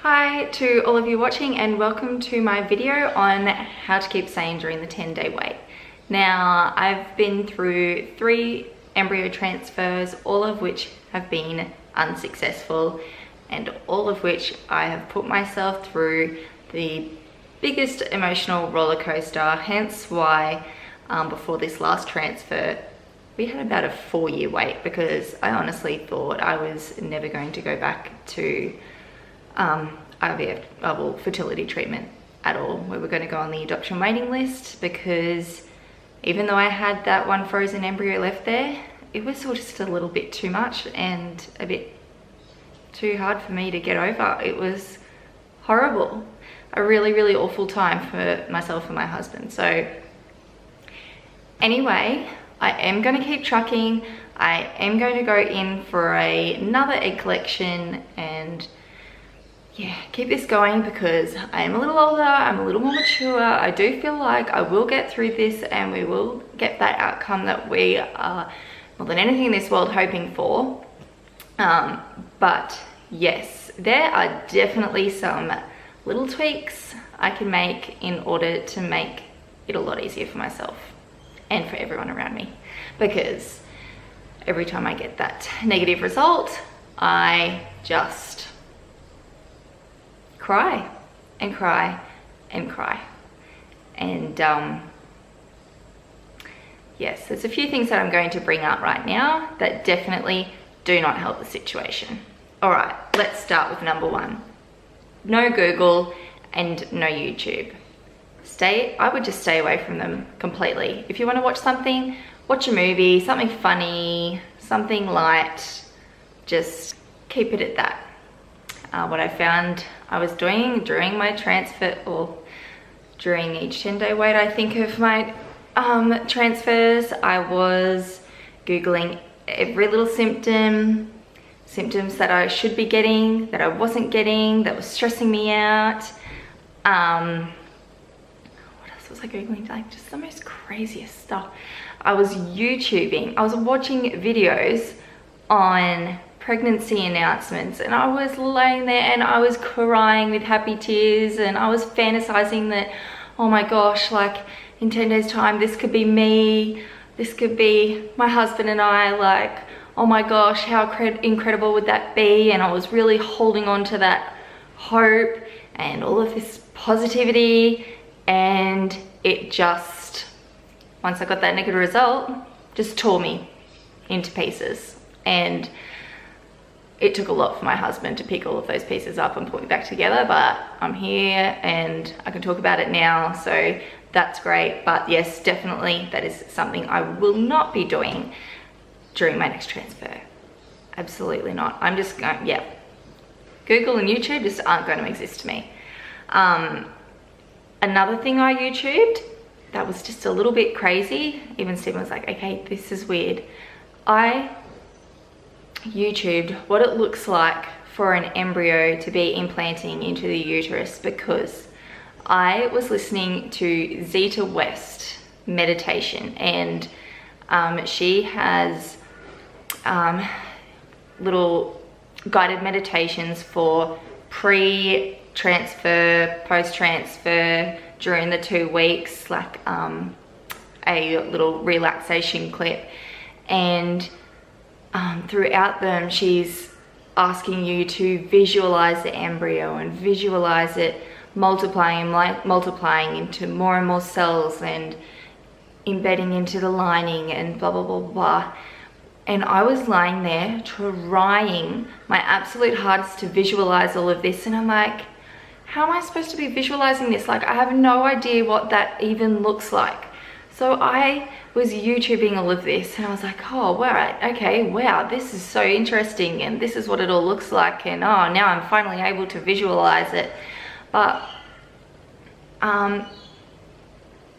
Hi to all of you watching and welcome to my video on how to keep sane during the 10-day wait. Now, I've been through 3 embryo transfers, all of which have been unsuccessful and all of which I have put myself through the biggest emotional roller coaster, hence why before this last transfer we had about a 4-year wait because I honestly thought I was never going to go back to IVF, fertility treatment at all. We were going to go on the adoption waiting list because even though I had that one frozen embryo left there, it was sort of just a little bit too much and a bit too hard for me to get over. It was horrible. A really, really awful time for myself and my husband. So anyway, I am going to keep trucking. I am going to go in for another egg collection and yeah, keep this going because I am a little older, I'm a little more mature. I do feel like I will get through this and we will get that outcome that we are more than anything in this world hoping for. But yes, there are definitely some little tweaks I can make in order to make it a lot easier for myself and for everyone around me, because every time I get that negative result, I just cry and cry and cry. And yes, there's a few things that I'm going to bring up right now that definitely do not help the situation. All right, let's start with number 1. No Google and no YouTube. I would just stay away from them completely. If you want to watch something, watch a movie, something funny, something light, just keep it at that. What I found I was doing during my transfer, or during each 10-day wait, I think, of my transfers, I was Googling every little symptoms that I should be getting, that I wasn't getting, that was stressing me out. What else was I Googling? Like just the most craziest stuff. I was YouTubing, I was watching videos on pregnancy announcements and I was laying there and I was crying with happy tears and I was fantasizing that, oh my gosh, like in 10 days time this could be me, this could be my husband and I, like oh my gosh, how incredible would that be? And I was really holding on to that hope and all of this positivity, and it just, once I got that negative result, just tore me into pieces. And it took a lot for my husband to pick all of those pieces up and put me back together, but I'm here and I can talk about it now, so that's great. But yes, definitely that is something I will not be doing during my next transfer. Absolutely not. I'm just going, yeah, Google and YouTube just aren't going to exist to me. Another thing I YouTubed that was just a little bit crazy, even Stephen was like, okay, this is weird. I YouTubed what it looks like for an embryo to be implanting into the uterus because I was listening to Zeta West meditation, and she has little guided meditations for pre-transfer, post-transfer, during the 2 weeks, like a little relaxation clip. And throughout them, she's asking you to visualize the embryo and visualize it multiplying into more and more cells and embedding into the lining and blah, blah, blah, blah. And I was lying there trying my absolute hardest to visualize all of this. And I'm like, how am I supposed to be visualizing this? Like, I have no idea what that even looks like. So I was YouTubing all of this and I was like, oh, wow, okay, wow, this is so interesting. And this is what it all looks like. And oh, now I'm finally able to visualize it. But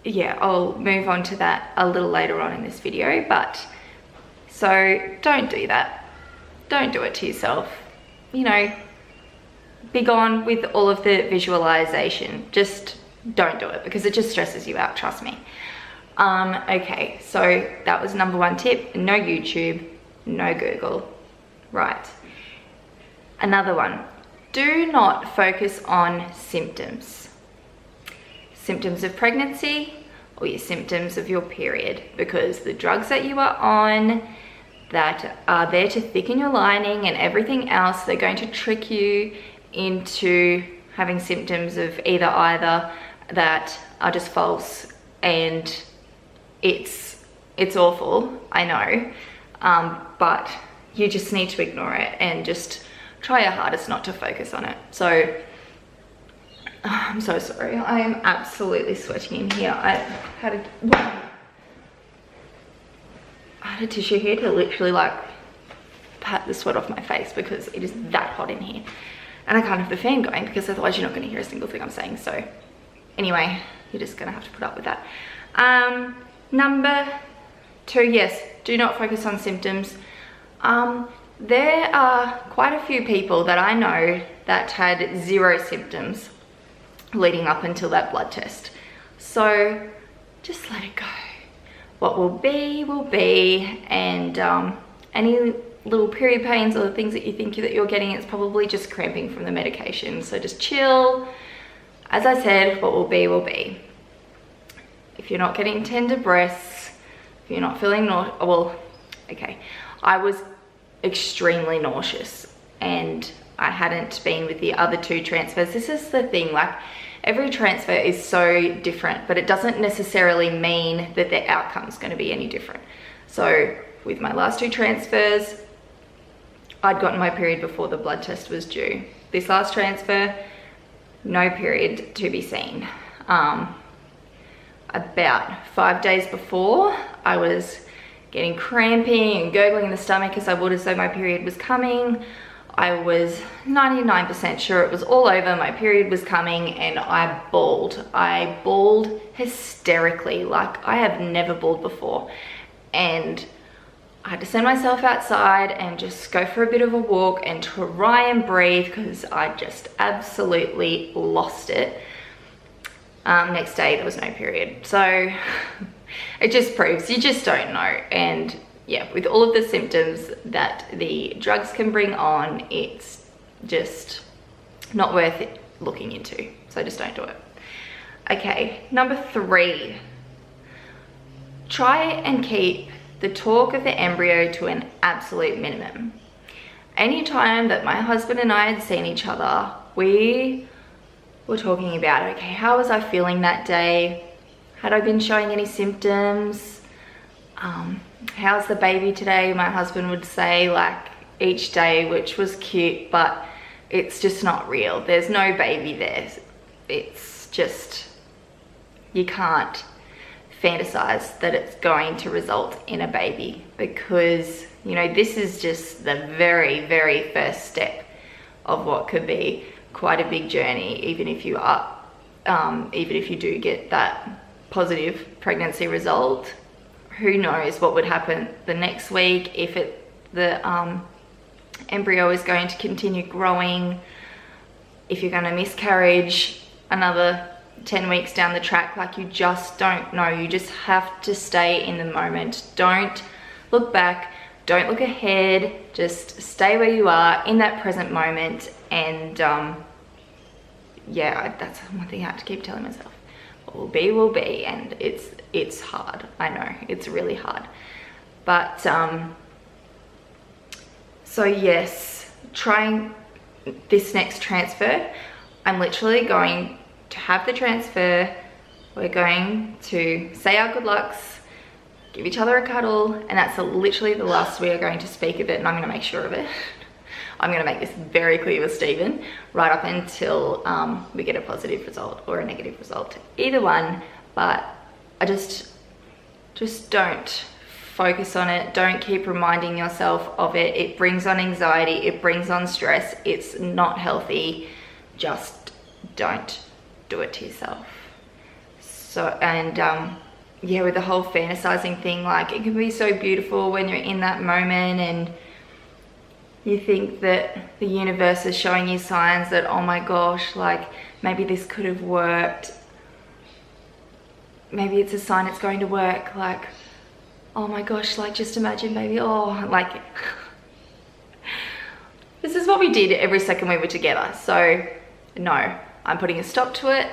yeah, I'll move on to that a little later on in this video. But so don't do that. Don't do it to yourself. You know, be gone with all of the visualization. Just don't do it because it just stresses you out, trust me. Okay, so that was number 1 tip. No YouTube, no Google. Right. Another one. do not focus on symptoms. Symptoms of pregnancy or your symptoms of your period, because the drugs that you are on that are there to thicken your lining and everything else, they're going to trick you into having symptoms of either that are just false, and it's awful, I know, but you just need to ignore it and just try your hardest not to focus on it. So I'm so sorry, I am absolutely sweating in here. I had a tissue here to literally like pat the sweat off my face because it is that hot in here, and I can't have the fan going because otherwise you're not going to hear a single thing I'm saying. So anyway, you're just going to have to put up with that. Number 2, yes, do not focus on symptoms. There are quite a few people that I know that had 0 symptoms leading up until that blood test. So just let it go. What will be, and any little period pains or the things that you think that you're getting, it's probably just cramping from the medication. So just chill. As I said, what will be. If you're not getting tender breasts, if you're not feeling I was extremely nauseous and I hadn't been with the other 2 transfers. This is the thing, like every transfer is so different, but it doesn't necessarily mean that the outcome is going to be any different. So with my last 2 transfers, I'd gotten my period before the blood test was due. This last transfer, no period to be seen. About 5 days before, I was getting cramping and gurgling in the stomach as I would as though my period was coming. I was 99% sure it was all over, my period was coming, and I bawled. I bawled hysterically, like I have never bawled before. And I had to send myself outside and just go for a bit of a walk and try and breathe because I just absolutely lost it. Next day, there was no period. So it just proves you just don't know. And yeah, with all of the symptoms that the drugs can bring on, it's just not worth it looking into. So just don't do it. Okay, number 3. Try and keep the talk of the embryo to an absolute minimum. Anytime that my husband and I had seen each other, we were talking about, okay, how was I feeling that day? Had I been showing any symptoms? How's the baby today? My husband would say, like, each day, which was cute, but it's just not real. There's no baby there. It's just, you can't fantasize that it's going to result in a baby, because, you know, this is just the very, very first step of what could be quite a big journey, even if you are, even if you do get that positive pregnancy result. Who knows what would happen the next week, if the embryo is going to continue growing, if you're going to miscarriage another 10 weeks down the track. Like, you just don't know. You just have to stay in the moment. Don't look back, don't look ahead, just stay where you are in that present moment. And yeah, that's one thing I have to keep telling myself. What will be, and it's hard. I know, it's really hard. But so yes, trying this next transfer, I'm literally going to have the transfer. We're going to say our good lucks, give each other a cuddle, and that's literally the last we are going to speak of it, and I'm going to make sure of it. I'm going to make this very clear with Stephen, right up until we get a positive result or a negative result. Either one, but I just don't focus on it. Don't keep reminding yourself of it. It brings on anxiety. It brings on stress. It's not healthy. Just don't do it to yourself. So, and yeah, with the whole fantasizing thing, like, it can be so beautiful when you're in that moment and you think that the universe is showing you signs that, oh my gosh, like, maybe this could have worked. Maybe it's a sign it's going to work. Like, oh my gosh, like, just imagine, baby, oh, like, this is what we did every second we were together. So no, I'm putting a stop to it,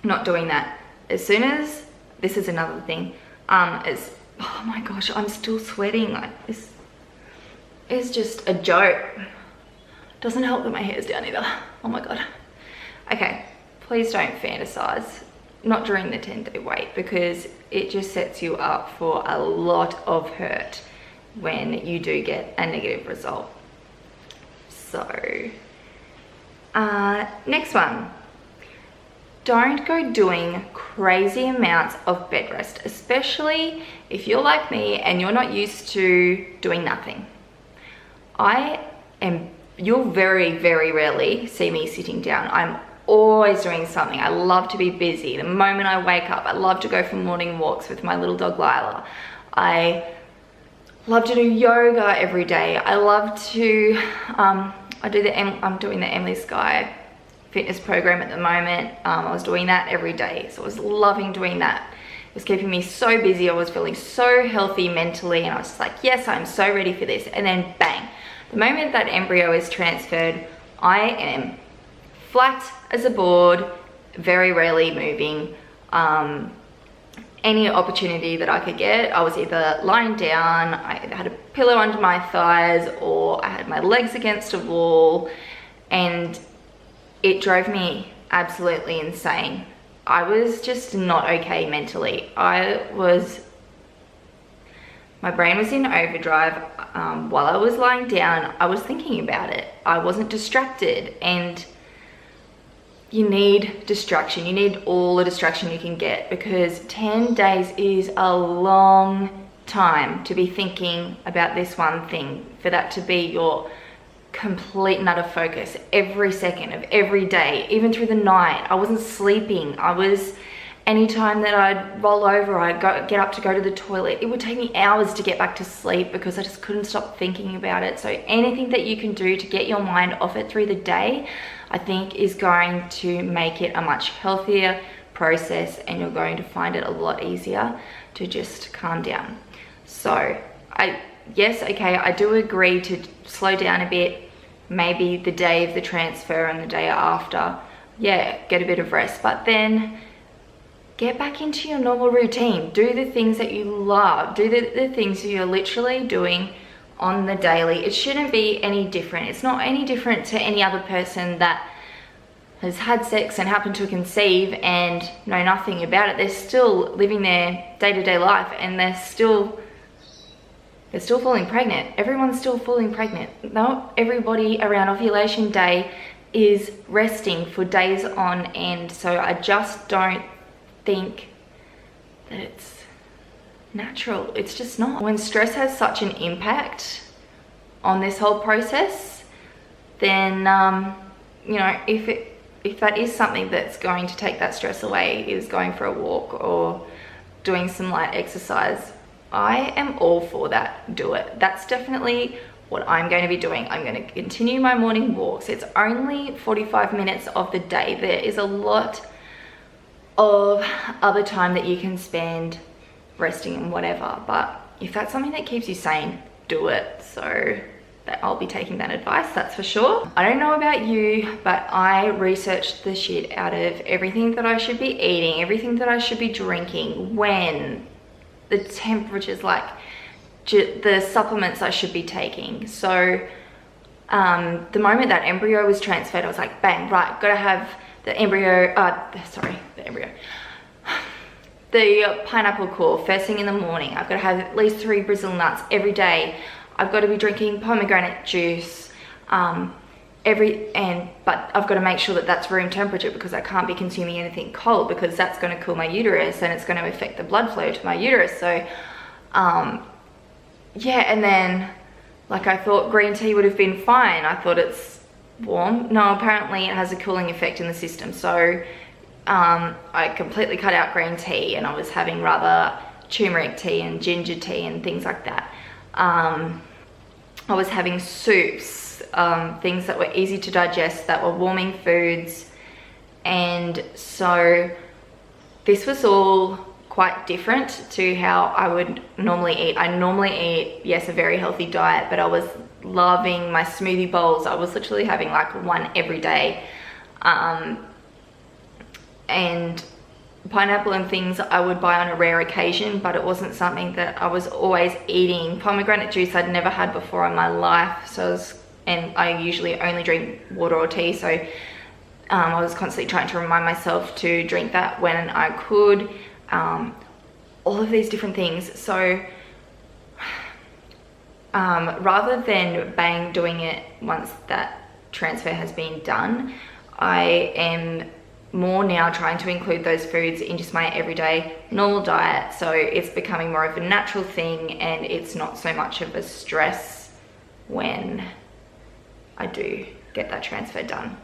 not doing that. As soon as, this is another thing, oh my gosh, I'm still sweating. Like, this is just a joke. Doesn't help that my hair's down either. Oh my God. Okay, please don't fantasize, not during the 10-day wait, because it just sets you up for a lot of hurt when you do get a negative result. So, next one. Don't go doing crazy amounts of bed rest, especially if you're like me and you're not used to doing nothing. You'll very, very rarely see me sitting down. I'm always doing something. I love to be busy. The moment I wake up, I love to go for morning walks with my little dog Lila. I love to do yoga every day. I love to, I'm doing the Emily Sky fitness program at the moment. I was doing that every day, so I was loving doing that. It was keeping me so busy. I was feeling so healthy mentally, and I was just like, yes, I'm so ready for this. And then bang, the moment that embryo is transferred, I am flat as a board, very rarely moving. Any opportunity that I could get, I was either lying down, I had a pillow under my thighs, or I had my legs against a wall, and it drove me absolutely insane. I was just not okay mentally. My brain was in overdrive. While I was lying down, I was thinking about it. I wasn't distracted, and you need distraction. You need all the distraction you can get, because 10 days is a long time to be thinking about this one thing, for that to be your complete and utter focus every second of every day, even through the night. I wasn't sleeping. Anytime that I'd roll over, I'd get up to go to the toilet. It would take me hours to get back to sleep because I just couldn't stop thinking about it. So anything that you can do to get your mind off it through the day, I think is going to make it a much healthier process, and you're going to find it a lot easier to just calm down. So yes, okay, I do agree to slow down a bit, maybe the day of the transfer and the day after. Yeah, get a bit of rest, but then get back into your normal routine. Do the things that you love. Do the things that you're literally doing on the daily. It shouldn't be any different. It's not any different to any other person that has had sex and happened to conceive and know nothing about it. They're still living their day-to-day life, and they're still falling pregnant. Everyone's still falling pregnant. Not everybody around ovulation day is resting for days on end. So I just don't think that it's natural. It's just not. When stress has such an impact on this whole process, then you know, if that is something that's going to take that stress away, is going for a walk or doing some light exercise, I am all for that. Do it. That's definitely what I'm going to be doing. I'm going to continue my morning walks. It's only 45 minutes of the day. There is a lot of other time that you can spend resting and whatever, but if that's something that keeps you sane, do it. So I'll be taking that advice, that's for sure. I don't know about you, but I researched the shit out of everything that I should be eating, everything that I should be drinking, when, the temperatures, like the supplements I should be taking. So the moment that embryo was transferred, I was like, bang, right, gotta have the pineapple core first thing in the morning. I've got to have at least 3 Brazil nuts every day. I've got to be drinking pomegranate juice but I've got to make sure that that's room temperature, because I can't be consuming anything cold, because that's going to cool my uterus and it's going to affect the blood flow to my uterus. So yeah, and then like I thought green tea would have been fine. I thought it's warm. No, apparently it has a cooling effect in the system. So I completely cut out green tea, and I was having rather turmeric tea and ginger tea and things like that. I was having soups, things that were easy to digest, that were warming foods. And so this was all quite different to how I would normally eat. I normally eat, yes, a very healthy diet, but I was loving my smoothie bowls. I was literally having like one every day. And pineapple and things I would buy on a rare occasion, but it wasn't something that I was always eating. Pomegranate juice I'd never had before in my life, and I usually only drink water or tea, so I was constantly trying to remind myself to drink that when I could. All of these different things. So rather than bang doing it once that transfer has been done, I am more now trying to include those foods in just my everyday normal diet, so it's becoming more of a natural thing and it's not so much of a stress when I do get that transfer done.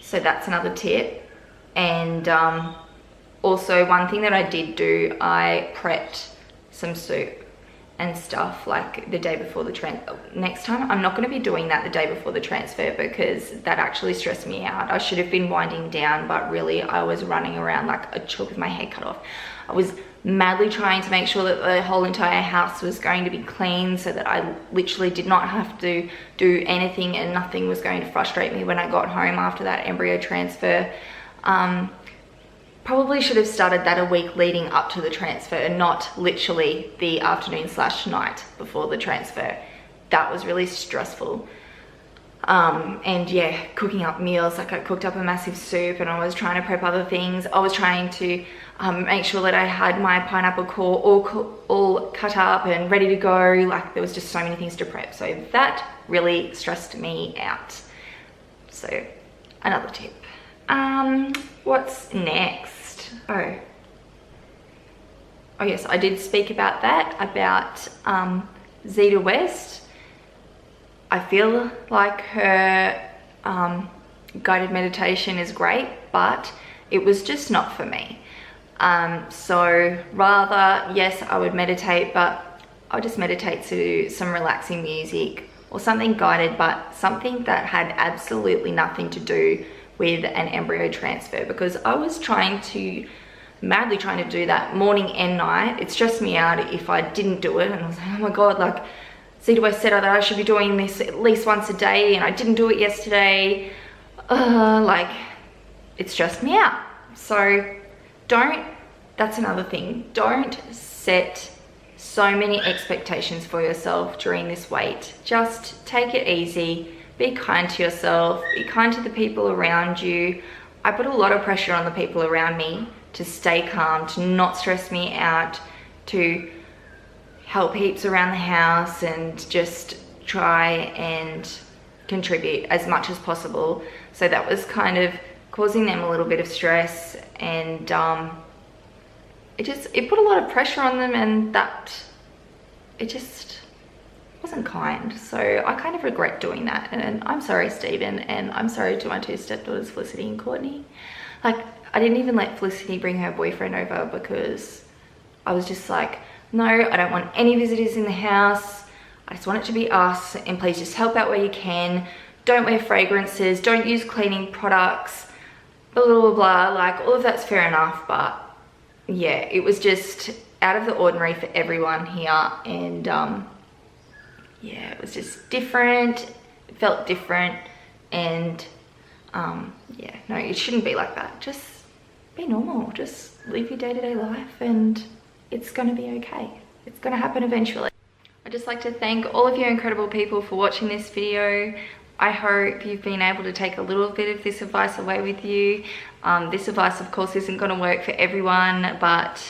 So that's another tip. And also one thing that I did do, I prepped some soup and stuff like the day before the transfer. Next time I'm not going to be doing that the day before the transfer, because that actually stressed me out. I should have been winding down, but really I was running around like a chook with my head cut off. I was madly trying to make sure that the whole entire house was going to be clean, so that I literally did not have to do anything and nothing was going to frustrate me when I got home after that embryo transfer. Probably should have started that a week leading up to the transfer and not literally the afternoon/night before the transfer. That was really stressful. And yeah, cooking up meals, like I cooked up a massive soup and I was trying to prep other things. I was trying to make sure that I had my pineapple core all cut up and ready to go. Like there was just so many things to prep. So that really stressed me out. So another tip. What's next? Oh yes, I did speak about that, about Zeta West. I feel like her guided meditation is great, but it was just not for me. So rather, yes, I would meditate, but I'll just meditate to some relaxing music or something guided, but something that had absolutely nothing to do with an embryo transfer, because I was madly trying to do that morning and night. It stressed me out if I didn't do it, and I was like, oh my god, like Zeta West said that I should be doing this at least once a day and I didn't do it yesterday. Like it stressed me out. So that's another thing, don't set so many expectations for yourself during this wait. Just take it easy. Be kind to yourself, be kind to the people around you. I put a lot of pressure on the people around me to stay calm, to not stress me out, to help heaps around the house and just try and contribute as much as possible. So that was kind of causing them a little bit of stress, and it put a lot of pressure on them, and it just wasn't kind. So I kind of regret doing that, and I'm sorry, Stephen, and I'm sorry to my two stepdaughters, Felicity and Courtney. Like I didn't even let Felicity bring her boyfriend over because I was just like, no, I don't want any visitors in the house. I just want it to be us, and please just help out where you can. Don't wear fragrances, don't use cleaning products, blah, blah, blah, blah. Like all of that's fair enough, but yeah, it was just out of the ordinary for everyone here, and yeah, it was just different. It felt different, and yeah, no, it shouldn't be like that. Just be normal, just live your day-to-day life, and it's gonna be okay. It's gonna happen eventually. I'd just like to thank all of you incredible people for watching this video. I hope you've been able to take a little bit of this advice away with you. This advice, of course, isn't gonna work for everyone, but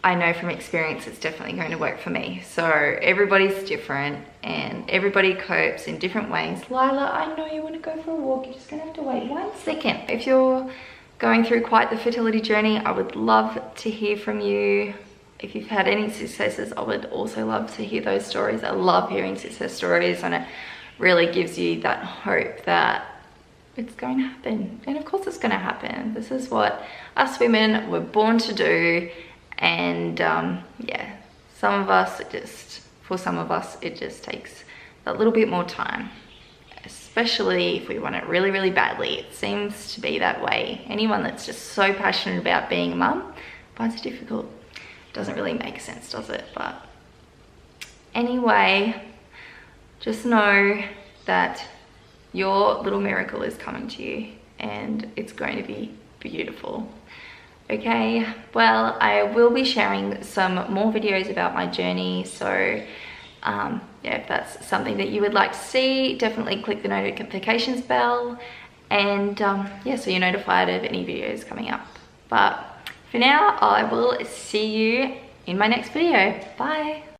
I know from experience it's definitely going to work for me. So everybody's different and everybody copes in different ways. Lila, I know you want to go for a walk. You're just going to have to wait 1 second. If you're going through quite the fertility journey, I would love to hear from you. If you've had any successes, I would also love to hear those stories. I love hearing success stories, and it really gives you that hope that it's going to happen. And of course it's going to happen. This is what us women were born to do. And yeah, for some of us it just takes a little bit more time, especially if we want it really, really badly. It seems to be that way. Anyone that's just so passionate about being a mum finds it difficult. Doesn't really make sense, does it? But anyway, just know that your little miracle is coming to you and it's going to be beautiful. Okay, well, I will be sharing some more videos about my journey, so yeah, if that's something that you would like to see, definitely click the notifications bell, and yeah, so you're notified of any videos coming up. But for now, I will see you in my next video. Bye.